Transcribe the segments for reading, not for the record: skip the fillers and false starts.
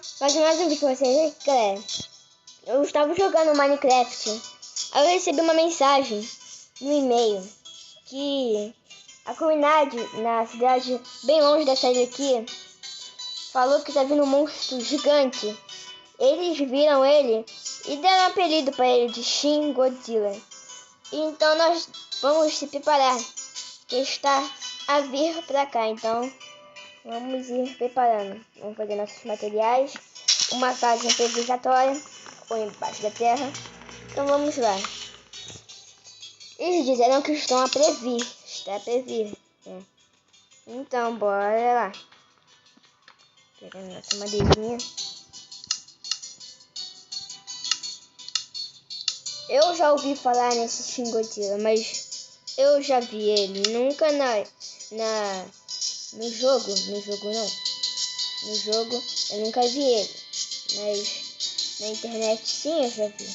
fazer mais um vídeo pra vocês, galera. Eu estava jogando Minecraft. Aí eu recebi uma mensagem no e-mail que a comunidade na cidade bem longe da cidade aqui falou que tá vindo um monstro gigante. Eles viram ele e deram um apelido para ele de Shin Godzilla. Então nós vamos se preparar, que está a vir pra cá. Então vamos ir preparando. Vamos fazer nossos materiais. Uma casa improvisatória ou embaixo da terra. Então vamos lá. Eles disseram que estão a previr. Está a previr. Então bora lá. Pegando nossa madeirinha. Eu já ouvi falar nesse Shin Godzilla, mas eu já vi ele. Nunca no jogo. No jogo não. No jogo eu nunca vi ele. Mas na internet sim eu já vi.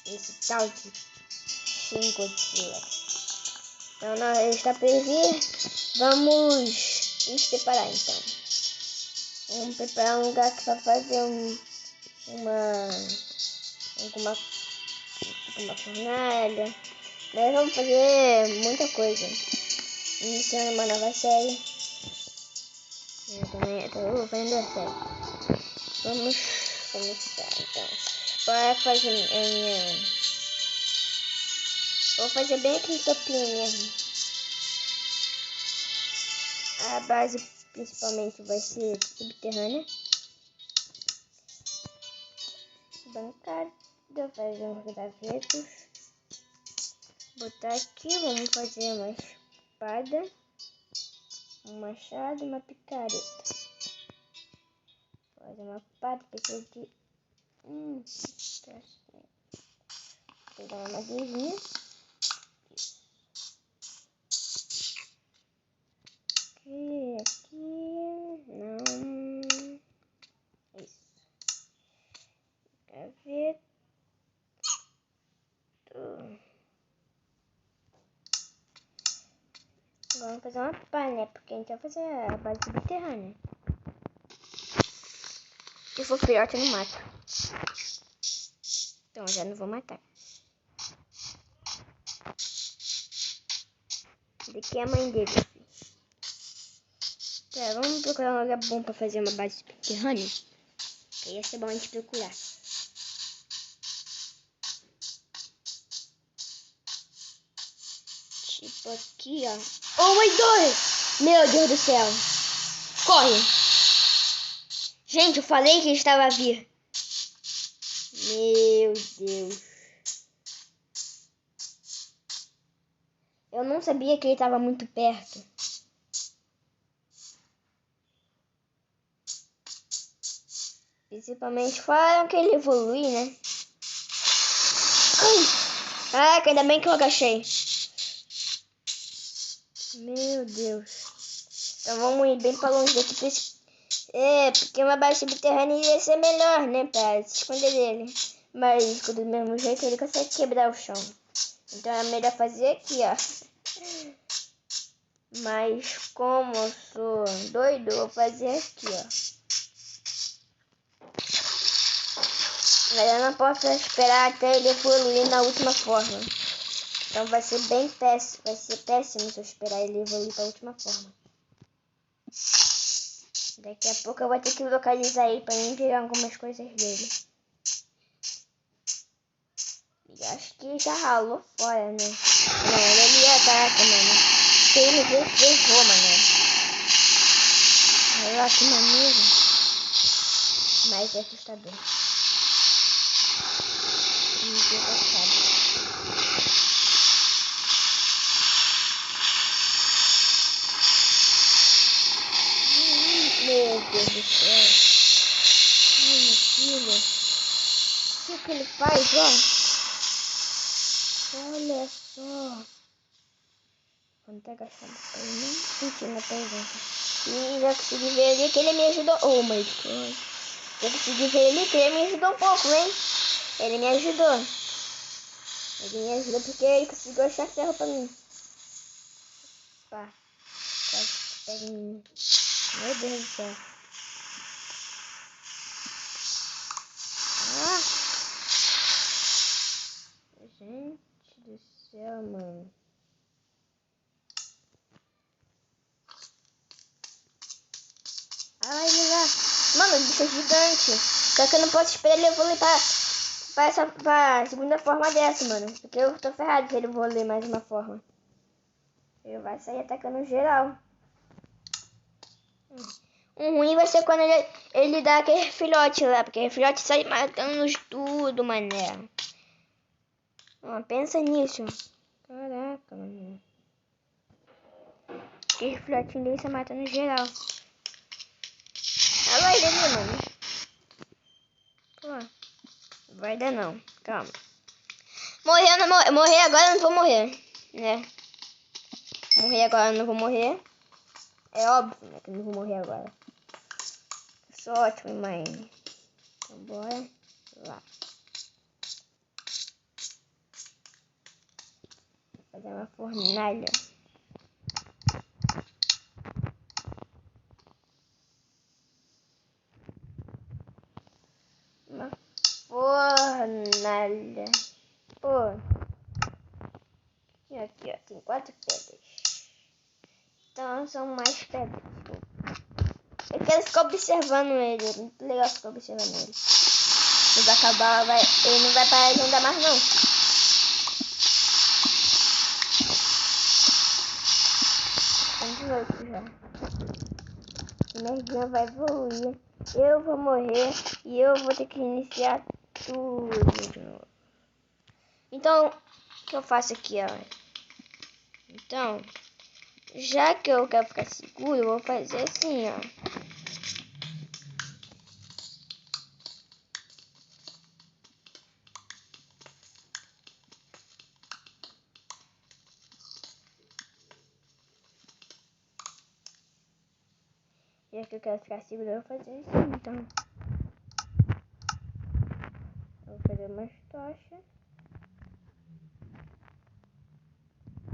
Esse tal de Shin Godzilla. Então nós está para vir. Vamos nos preparar então. Vamos preparar um lugar que vai fazer uma fornalha. Nós vamos fazer muita coisa. Iniciando uma nova série. Eu também estou fazendo a série. Vamos começar então. Para fazer a minha... Vou fazer bem aqui no topinho mesmo. A base principalmente vai ser subterrânea. Bancada, fazer uns gravetos. Botar aqui, vamos fazer uma espada, um machado e uma picareta. Fazer uma pata, precisa de... pegar uma madeirinha. Aqui, não. Isso. Gaveta. Vamos fazer uma pá, né? Porque a gente vai fazer a base subterrânea. Se for filhote, eu não mato. Então, eu já não vou matar. Daqui é a mãe dele. Tá, vamos procurar um lugar bom pra fazer uma base subterrânea. Que ia ser bom a gente procurar. Tipo aqui, ó. Oh, my God! Meu Deus do céu. Corre. Gente, eu falei que estava a vir. Meu Deus. Eu não sabia que ele estava muito perto. Principalmente falaram que ele evolui, né? Caraca, ainda bem que eu agachei. Meu Deus. Então vamos ir bem para longe daqui. Porque uma base subterrânea ia ser melhor, né? Pra se esconder dele. Mas do mesmo jeito ele consegue quebrar o chão. Então é melhor fazer aqui, ó. Mas como eu sou doido, eu vou fazer aqui, ó. Mas eu não posso esperar até ele evoluir na última forma. Então vai ser bem péssimo. Vai ser péssimo se eu esperar ele evoluir para a última forma. Daqui a pouco eu vou ter que localizar ele para mim pegar algumas coisas dele. E acho que já ralou fora, né? Não, ele ali é caraca, mano. Ele me ferrou, mano. Olha lá que maneiro. Mas é assustador. Meu Deus do céu. Ai, meu filho. O que ele faz, ó? Olha só. Vamos tá gastando pra ele nem sentir na pergunta. E já consegui ver ali que ele me ajudou. Oh my God. Já consegui ver ali que ele me ajudou um pouco, hein? Ele me ajudou. Ele me ajudou porque ele conseguiu achar ferro pra mim. Pá. Quase pega em mim. Meu Deus do céu. céu, mano. Ai, ele lá. Mano, o bicho é gigante. Só que eu não posso esperar ele evoluir pra segunda forma dessa, mano. Porque eu tô ferrado se ele evoluir mais uma forma. Ele vai sair atacando geral. O ruim vai ser quando ele dá aquele filhote lá. Porque o filhote sai matando tudo, mané. Pensa nisso. Caraca, mano. Aquele filhotinho dele sai matando geral. Olha lá ele ali, mano. Pô. Vai dar não. Calma. Morrer agora eu não vou morrer. Né? Morrer agora eu não vou morrer. É óbvio, né, que eu não vou morrer agora. Sou ótimo, mãe. Então bora lá. Vou fazer uma fornalha. Uma fornalha. Pô. Aqui, ó. Tem 4 pedras. Então são mais pedras. Eu quero ficar observando ele. É muito legal ficar observando ele. Quando acabar, ele não vai parar de andar mais, não. Tem de noite já. A energia vai evoluir. Eu vou morrer e eu vou ter que iniciar tudo de novo. Então, o que eu faço aqui, ó? Então, já que eu quero ficar seguro, eu vou fazer assim, ó. Já que eu quero ficar seguro, eu vou fazer assim, então. Eu vou fazer umas tochas.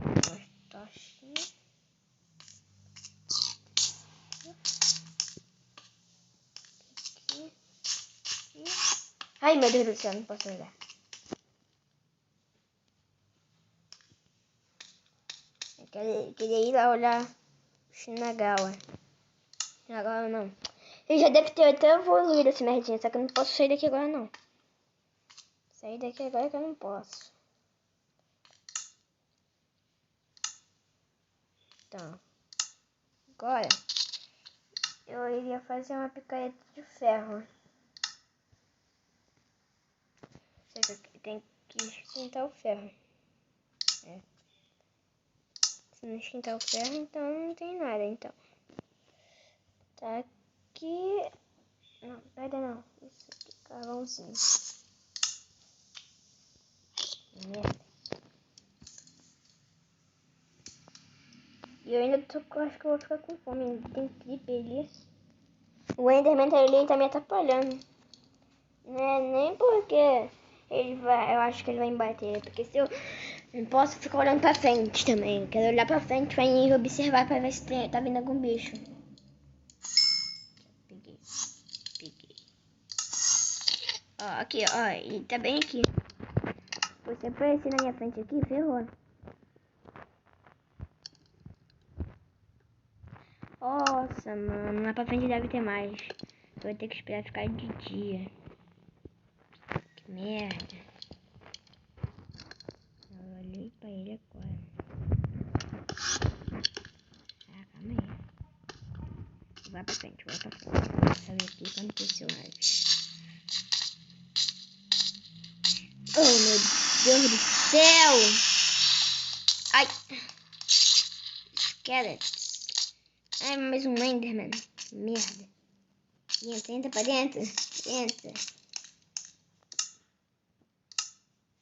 Umas tochinhas. Aqui. Aqui. Ai, meu Deus do céu, não posso olhar. Eu queria ir lá olhar o Shinagawa. Agora não. Ele já deve ter até evoluído esse merdinha, só que eu não posso sair daqui agora não. Sair daqui agora que eu não posso. Então, agora eu iria fazer uma picareta de ferro. Só que tem que esquentar o ferro. É. Se não esquentar o ferro, então não tem nada, então. Tá aqui. Não, pedra não. Isso aqui, carvãozinho. Merda. E eu ainda acho que eu vou ficar com fome. Tem creeper ali. O Enderman ali tá me atrapalhando. Né? Nem porque ele vai. Eu acho que ele vai me bater. Porque se eu não posso ficar olhando pra frente também. Eu quero olhar pra frente pra ir observar pra ver se tá vindo algum bicho. Peguei. Ó, aqui, ó. Ele tá bem aqui. Você aparecer na minha frente aqui, ferrou. Nossa, mano. Lá pra frente deve ter mais. Eu vou ter que esperar ficar de dia. Que merda. Eu olhei pra ele agora. Ah, calma aí. Vai pra frente, vai pra frente. Vou saber aqui quando aconteceu mais. Oh, meu Deus do céu! Ai! Skeleton. Ai, mais um Enderman. Merda. Entra pra dentro. Entra.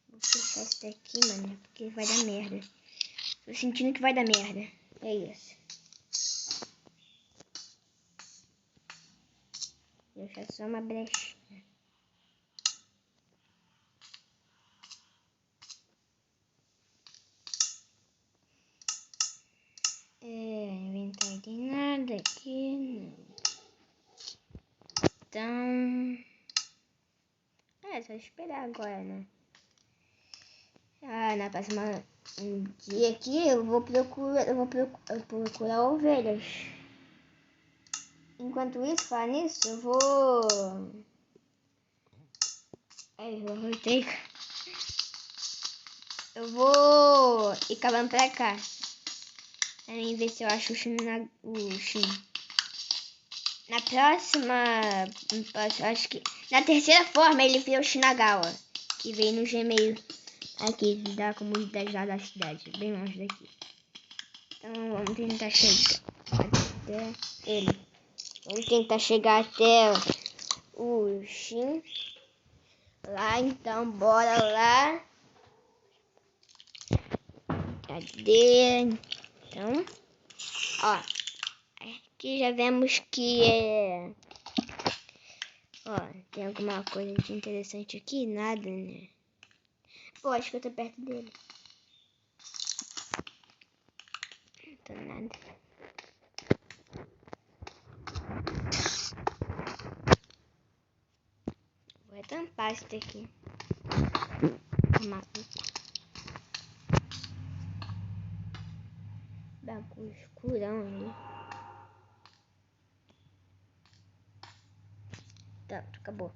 Vou fechar isso daqui, mano, porque vai dar merda. Tô sentindo que vai dar merda. É isso. Deixa só uma brecha. Inventário de nada aqui. Então. É só esperar agora, né? Na próxima dia aqui eu vou procurar ovelhas. Enquanto isso, falar nisso, eu vou... Eu vou ir acabando pra cá. Pra mim ver se eu acho o Shin. Na próxima, acho que na terceira forma ele vê o Shinagawa, que veio no Gmail aqui da comunidade lá da cidade, bem longe daqui. Então vamos tentar chegar até ele. Vamos tentar chegar até o Shin lá, então bora lá. Cadê? Então, ó, aqui já vemos que ó, tem alguma coisa de interessante aqui? Nada, né? Pô, acho que eu tô perto dele. Não tô nada. Vou tampar isso daqui. Bagulho escurão ali. Tá, acabou.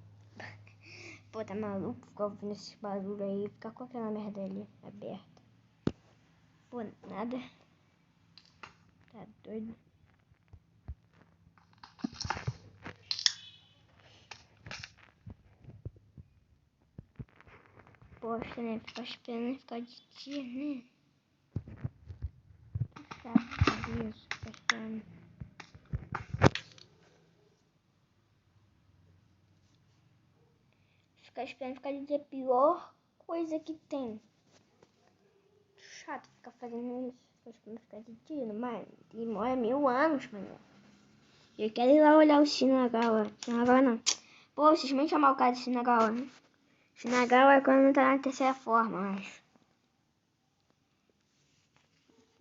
Pô, tá maluco? Ficar ouvindo esse barulho aí. Ficar com aquela merda ali aberta. Pô, nada. Tá doido. Poxa, né? Ficar esperando ficar de dia, né? Chato isso, ficar esperando. Ficar esperando ficar de dia é a pior coisa que tem. Chato ficar fazendo isso. Ficar esperando ficar de dia, mas demora 1000 anos, mano. Eu quero ir lá olhar o Shinagawa. Shinagawa não. Pô, vocês me chamam o cara de Shinagawa, né? Shinagawa é quando tá na terceira forma, eu acho.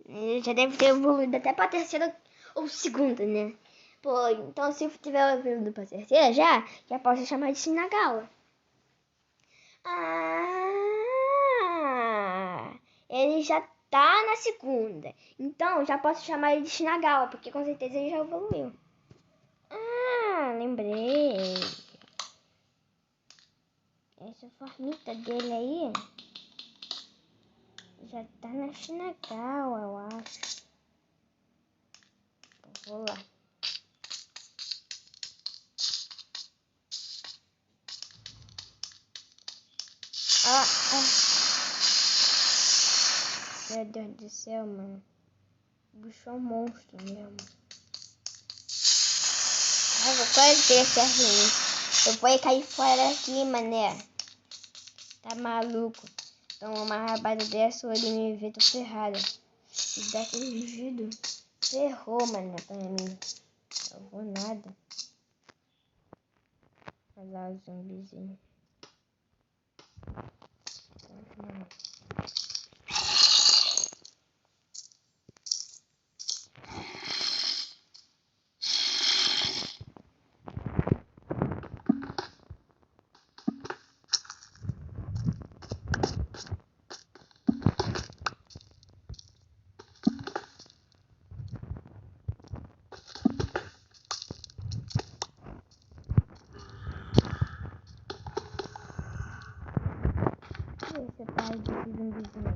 Ele já deve ter evoluído até pra terceira ou segunda, né? Pô, então se eu tiver evoluído pra terceira já posso chamar de Shinagawa. Ele já tá na segunda. Então já posso chamar ele de Shinagawa, porque com certeza ele já evoluiu. Lembrei. Essa formita dele aí já tá na Shinagawa, eu acho. Vou lá. Meu Deus do céu, mano. O bicho é um monstro mesmo. Eu vou quase ter certo isso. Eu vou cair fora aqui, mané. Tá maluco? Então uma rabada dessa, ele me vê, tô ferrada. E daquele vídeo, ferrou, mané, pra mim. Não vou nada. Olha lá o zumbizinho. Esse pai desse zumbizinho.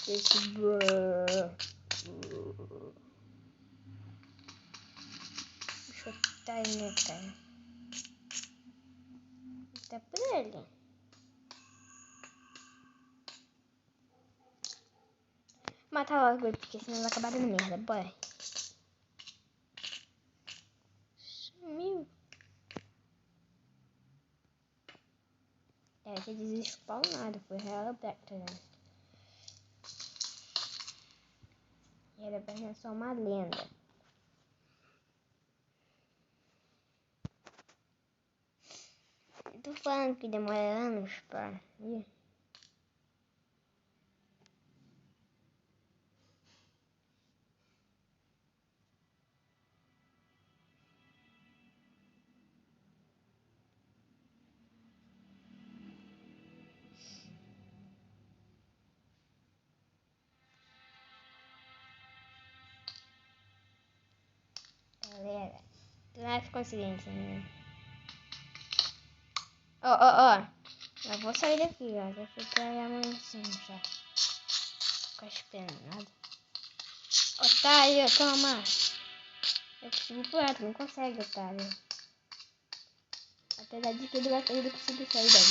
Esse deixa eu tá aí, né, cara? Tá por ele. Matar logo ele, porque senão vai acabar dando merda. Bora. Sumiu. Deve ter desespawnado. Foi real aberto, né? E era apenas só uma lenda. Eu tô falando que demora anos pra ir. Não ficou coincidência, né? Ó. Eu vou sair daqui, ó. Já fica amanhecendo já. Ficar esperando nada. Otário, toma. Eu consigo pular, tu não consegue, otário. Apesar de que ele vai sair, eu consigo sair dali.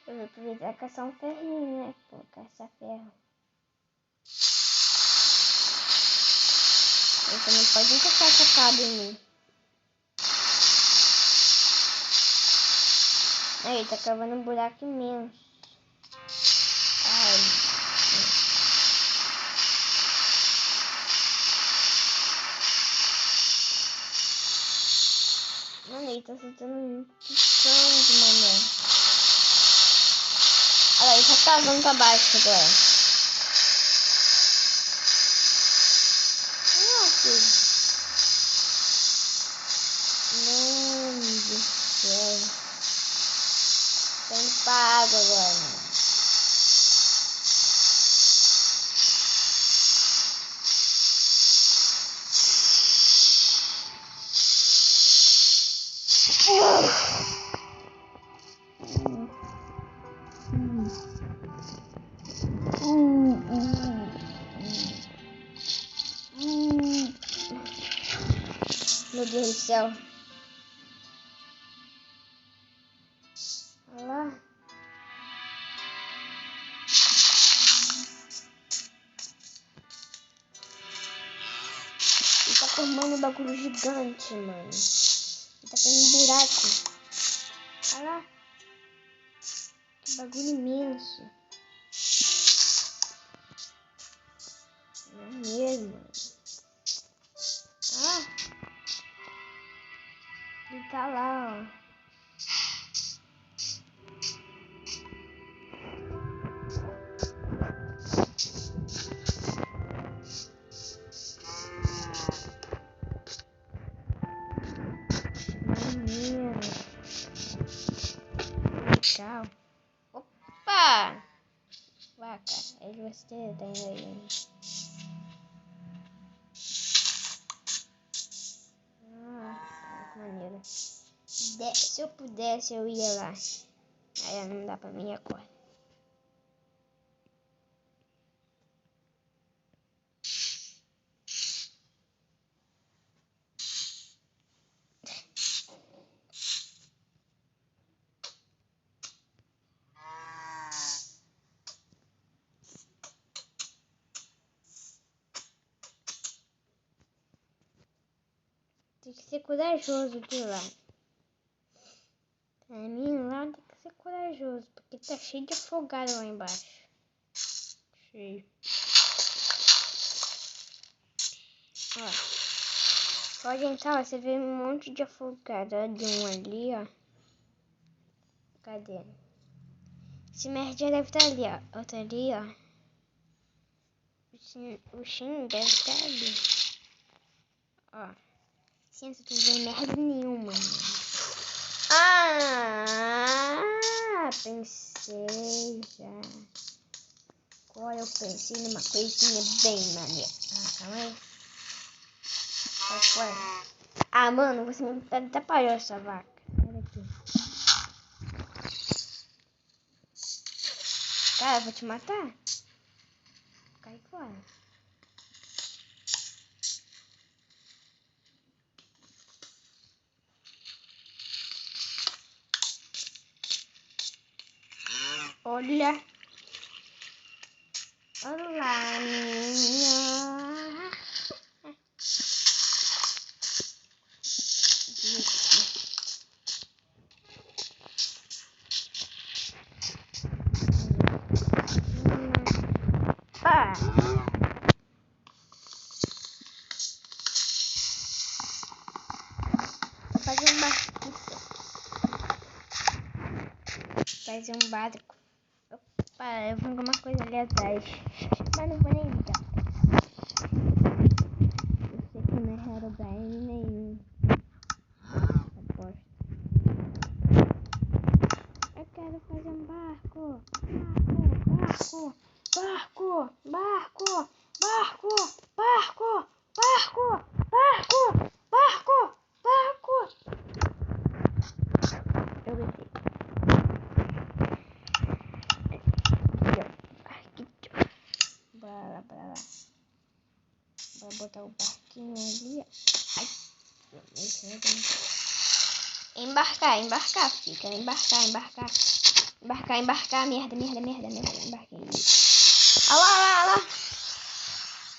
Eu vou aproveitar e caçar um ferrinho, né? Pô, caçar ferro. Você não pode encostar essa cabo em mim. Aí, tá cavando um buraco imenso. Ai. Mano, ele tá soltando muito sangue, mano. Olha, ele tá cavando pra baixo agora. Nossa. Mano do céu. Tá indo pra água agora, mano. Meu Deus do céu. Olha lá. Ele tá formando um bagulho gigante, mano. Ele tá fazendo um buraco. Olha lá. Que bagulho imenso. Não é mesmo. Ah. Ele tá lá, ó. Maneiro. Legal. Opa! Vaca, é de você, tá indo aí. Que maneiro. Se eu pudesse, eu ia lá. Aí não dá pra mim agora. Tem que ser corajoso de lá. Pra mim lá tem que ser corajoso, porque tá cheio de afogado lá embaixo. Cheio. Ó. Pode entrar, ó, você vê um monte de afogado. Olha de um ali, ó. Cadê? Esse merdinha deve estar ali, ó. Outro ali, ó. O Shin deve estar ali. Ó. Ciência, tu não vê merda nenhuma. Pensei já. Agora eu pensei numa coisinha bem maneira. Calma aí. Sai fora. Mano, você me atrapalhou essa vaca. Olha aqui. Cara, eu vou te matar. Cai fora. Olha. Olá, minha. Vou fazer um barco. Fazer um barco. Opa, eu vou alguma coisa ali atrás. Mas não vou nem ligar. Eu sei que não é Herobrine nenhum. Aposto. Eu quero fazer um barco. Barco. Tem ali. Ai. Embarcar, fica. Embarcar. Merda. Embarquei. Olha lá.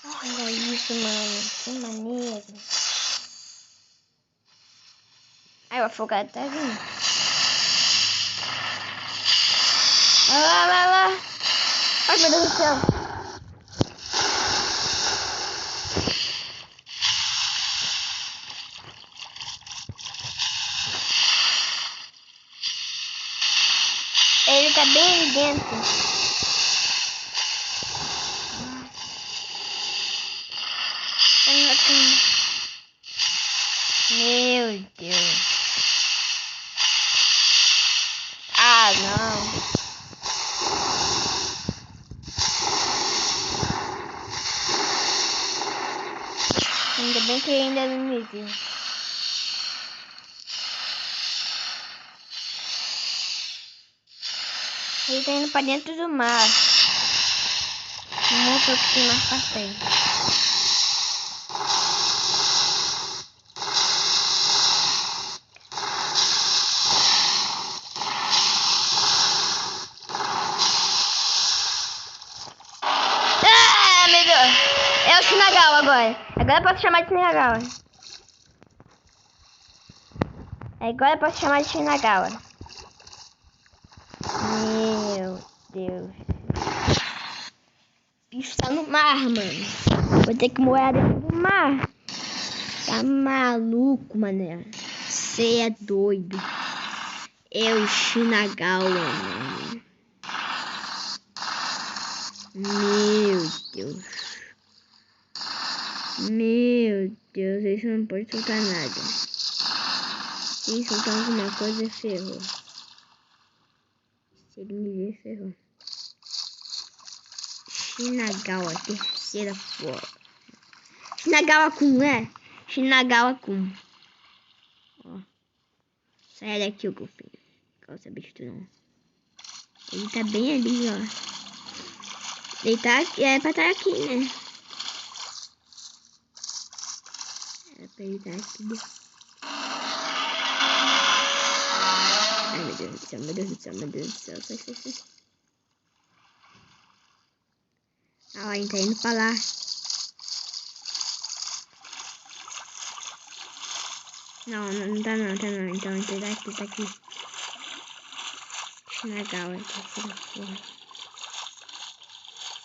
Olha isso, mano. Que maneiro. Ai, o afogado tá vindo. Olha lá. Ai, meu Deus do céu. Ele tá bem ali dentro. Meu Deus. Ah, não. Ainda bem que ele ainda não me viu. Ele tá indo pra dentro do mar. Vamos ver o que tem mais pra frente. Ah, meu Deus. É o Shinagawa agora. Agora eu posso chamar de Shinagawa. Agora eu posso chamar de Shinagawa. Meu Deus. O bicho tá no mar, mano. Vou ter que morar dentro do mar. Tá maluco, mané. Você é doido. É o Shinagawa, mano. Meu Deus. Meu Deus, isso não pode soltar nada. Se soltar alguma coisa, ferrou. Se ele me ver, ferrou. Shinagawa, terceira forma. Shinagawa-kun, né? Shinagawa-kun. Ó. Sai daqui, o golfinho. Não quero saber de tu, não. Ele tá bem ali, ó. Ele tá aqui, é pra estar aqui, né? É pra ele estar aqui. Ai, meu Deus do céu. Sai. Ah, ó, ele tá indo pra lá. Não tá não. Então ele tá aqui. Shinagawa, terceira forma.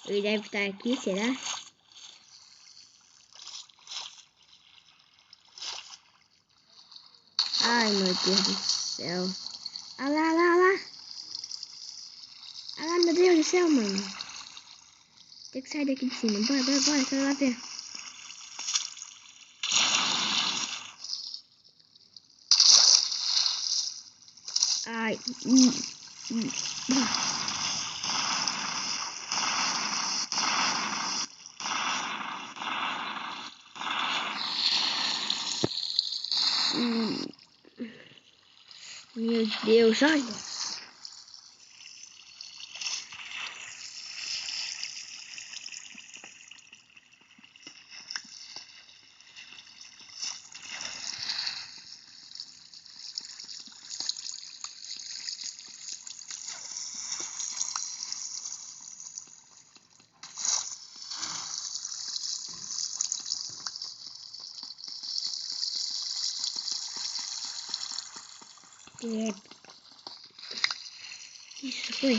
Ele deve estar aqui, será? Ai, meu Deus do céu. Ah lá. Ah lá, meu Deus do céu, mano. Tem que sair daqui de cima. Bora, quero lá ver. Ai, Meu Deus, olha. Isso foi.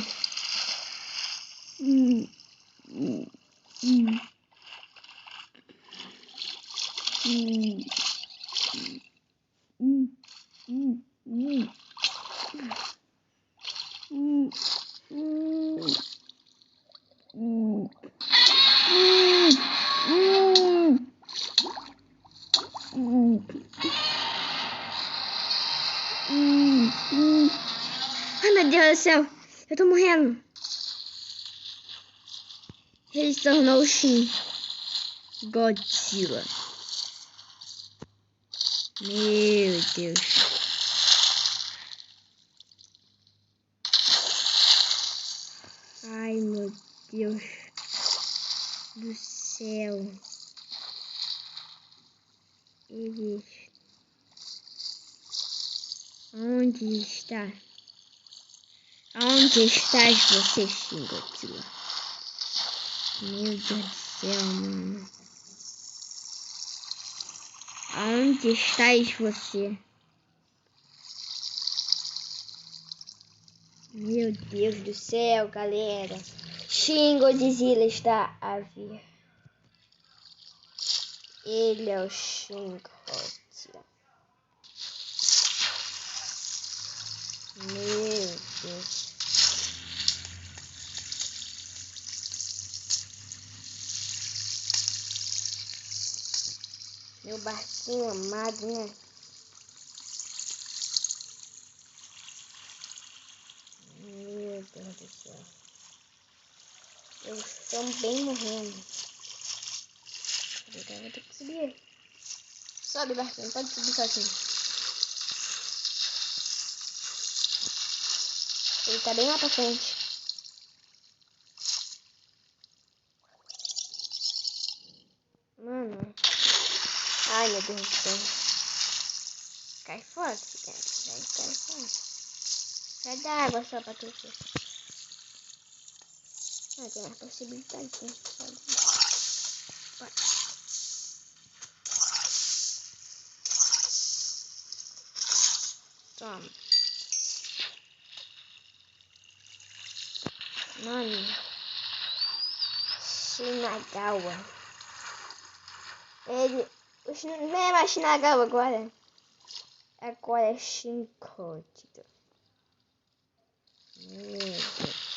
Ai, meu Deus do céu. Eu tô morrendo. Ele se tornou o Shin Godzilla. Meu Deus. Ai, meu Deus do céu. Existe. Onde está? Onde estás você, Shin Godzilla? Meu Deus do céu, mano. Onde estás você? Meu Deus do céu, galera. Shin Godzilla está a vir. Ele é o Shin Godzilla. Meu Deus. Meu barquinho amado, né? Meu Deus do céu. Eu estou bem morrendo. Eu vou ter que subir. Sobe, barquinho. Pode subir sozinho. Ele tá bem lá pra frente. Mano. Ai, meu Deus do céu. Cai fora, cara. Cai fora. Sai da água só pra tu ver. Ah, tem mais possibilidade. Vai. Toma. Mano. Shinagawa. Ele... Não é mais Shinagawa agora. Agora é Shinkotido. Meu Deus.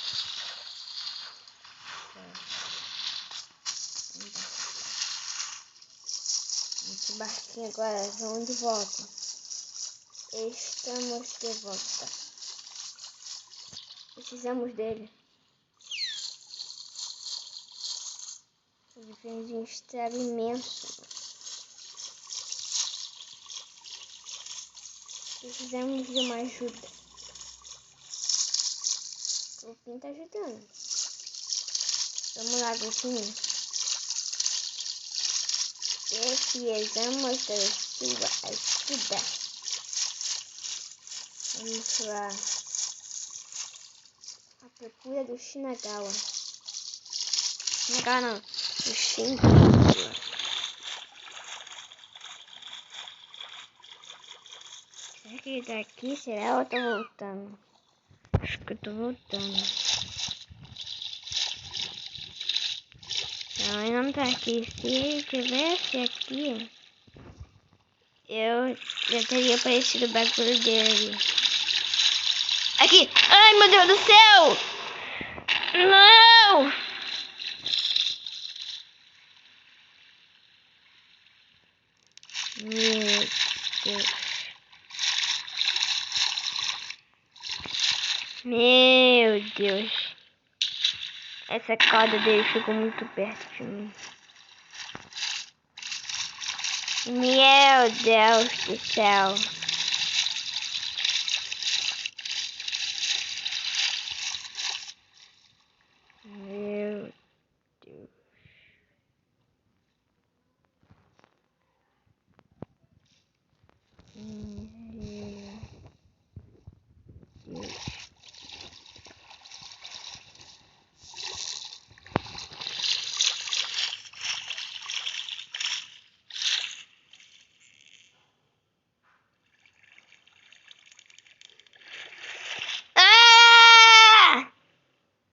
Esse barquinho agora, vamos de volta. Estamos de volta. Precisamos dele. Ele fez um estrago imenso. Precisamos de uma ajuda. O Grupinho tá ajudando. Vamos lá, Grupinho. Precisamos da sua ajuda. Vamos lá. A procura do Shinagawa. Shinagawa não. Do Shinagawa. Será que ele tá aqui? Será ou eu tô voltando? Acho que eu tô voltando. Não, ele não tá aqui. Se ele estivesse aqui, eu já teria aparecido o bagulho dele. Aqui! Ai, meu Deus do céu! Não! Meu Deus. Meu Deus. Essa cauda dele ficou muito perto de mim. Meu Deus do céu. Meu